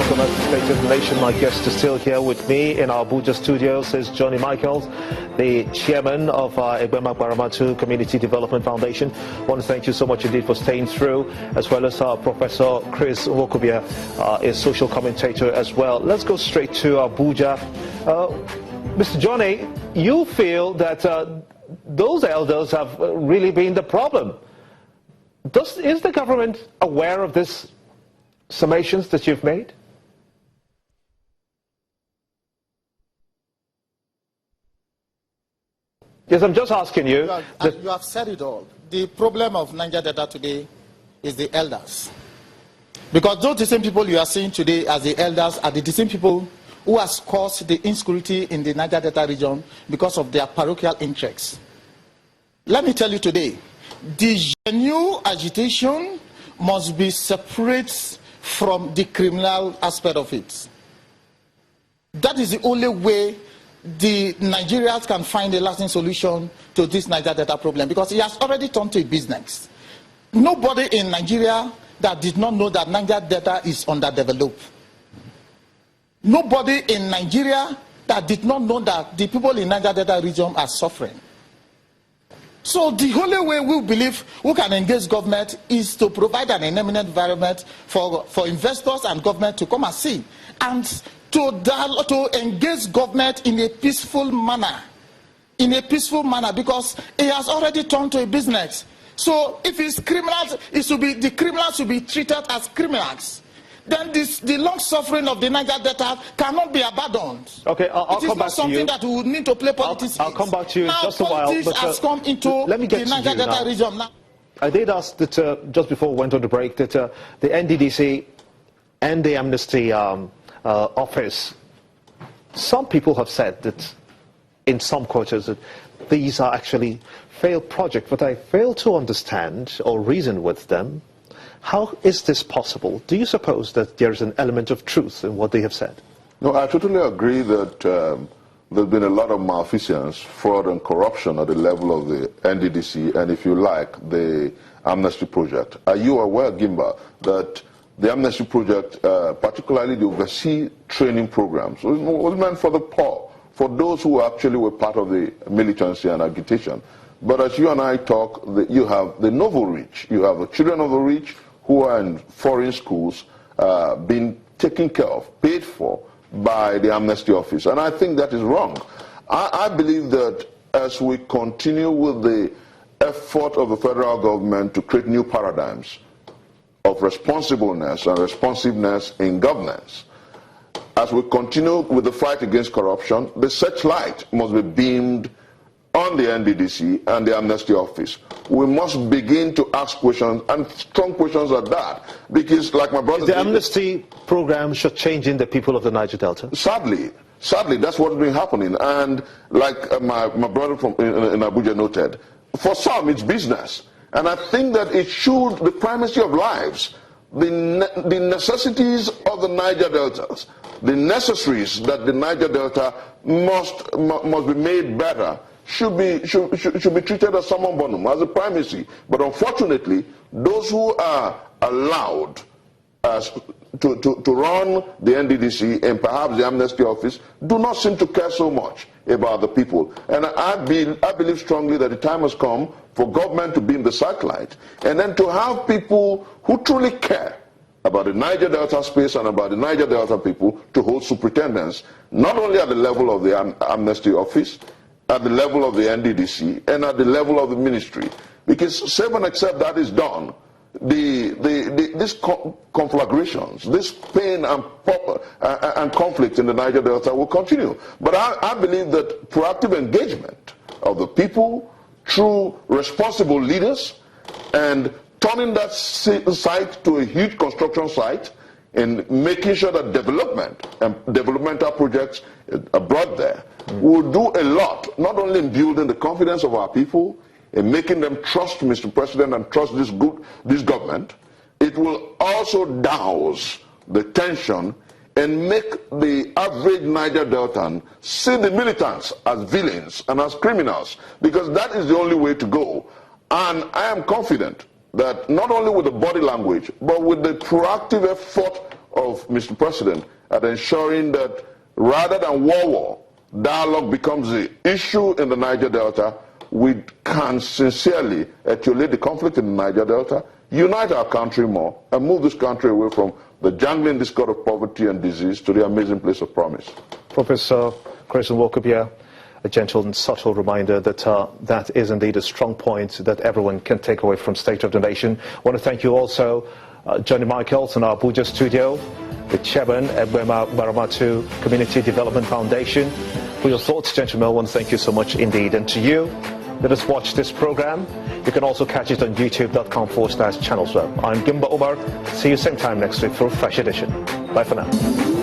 welcome as the State of the Nation. My guest is still here with me in our Abuja studios is Johnny Michaels, the chairman of Egbema Gbaramatu Community Development Foundation. I want to thank you so much indeed for staying through, as well as Professor Chris Nwokubia, a social commentator as well. Let's go straight to Abuja. Mr. Johnny, you feel that those elders have really been the problem. Is the government aware of this summations that you've made? Yes, I'm just asking you. You have said it all. The problem of Niger Delta today is the elders. Because those the same people you are seeing today as the elders are the same people who has caused the insecurity in the Niger Delta region because of their parochial interests. Let me tell you today, the genuine agitation must be separate from the criminal aspect of it. That is the only way the Nigerians can find a lasting solution to this Niger Delta problem, because it has already turned to a business. Nobody in Nigeria that did not know that Niger Delta is underdeveloped. Nobody in Nigeria that did not know that the people in Niger Delta region are suffering. So the only way we believe we can engage government is to provide an eminent environment for investors and government to come and see, and to engage government in a peaceful manner. Because it has already turned to a business. So if it's criminals, the criminals should be treated as criminals. Then the long suffering of the Niger Delta cannot be abandoned. Okay, I'll come back to you. It is not something that we would need to play politics. I'll come back to you in just a while. Politics has come into the Niger Delta region now. I did ask that just before we went on the break that the NDDC and the Amnesty Office, some people have said that in some quarters that these are actually failed projects, but I fail to understand or reason with them. How is this possible? Do you suppose that there is an element of truth in what they have said? No, I totally agree that there's been a lot of malfeasance, fraud and corruption at the level of the NDDC and, if you like, the Amnesty Project. Are you aware, Gimba, that the Amnesty Project, particularly the overseas training programs, was meant for the poor, for those who actually were part of the militancy and agitation? But as you and I talk, you have the novel rich, you have the children of the rich who are in foreign schools being taken care of, paid for by the Amnesty Office. And I think that is wrong. I believe that as we continue with the effort of the federal government to create new paradigms of responsibleness and responsiveness in governance, as we continue with the fight against corruption, the searchlight must be beamed on the NDDC and the Amnesty Office. We must begin to ask questions, and strong questions at that, because like my brother... The Amnesty program should change in the people of the Niger Delta? Sadly, that's what's been happening. And like my brother from in Abuja noted, for some it's business. And I think that it should, the primacy of lives, the necessities of the Niger Deltas, the necessaries that the Niger Delta must be made better, should be treated as summum bonum, as a primacy. But unfortunately, those who are allowed to run the NDDC and perhaps the Amnesty Office do not seem to care so much about the people. And I believe strongly that the time has come for government to be in the spotlight, and then to have people who truly care about the Niger Delta space and about the Niger Delta people to hold superintendents, not only at the level of the Amnesty Office, at the level of the NDDC, and at the level of the ministry. Because save and except that is done, these conflagrations, this pain and conflict in the Niger Delta will continue. But I believe that proactive engagement of the people through responsible leaders and turning that site to a huge construction site and making sure that development and developmental projects are brought there will do a lot, not only in building the confidence of our people, in making them trust Mr. President and trust this government. It will also douse the tension and make the average Niger Deltan see the militants as villains and as criminals, because that is the only way to go. And I am confident that not only with the body language, but with the proactive effort of Mr. President at ensuring that rather than war, dialogue becomes the issue in the Niger Delta. We can sincerely etiolate the conflict in the Niger Delta, unite our country more, and move this country away from the jangling discord of poverty and disease to the amazing place of promise. Professor Chris Nwokubia, a gentle and subtle reminder that that is indeed a strong point that everyone can take away from State of the Nation. I want to thank you also, Johnny Michaels in our Abuja studio, the chairman at Baramatu Community Development Foundation. For your thoughts, gentlemen, I want to thank you so much indeed. And to you, let us watch this program. You can also catch it on youtube.com/channels web. I'm Gimba Omar. See you same time next week for a fresh edition. Bye for now.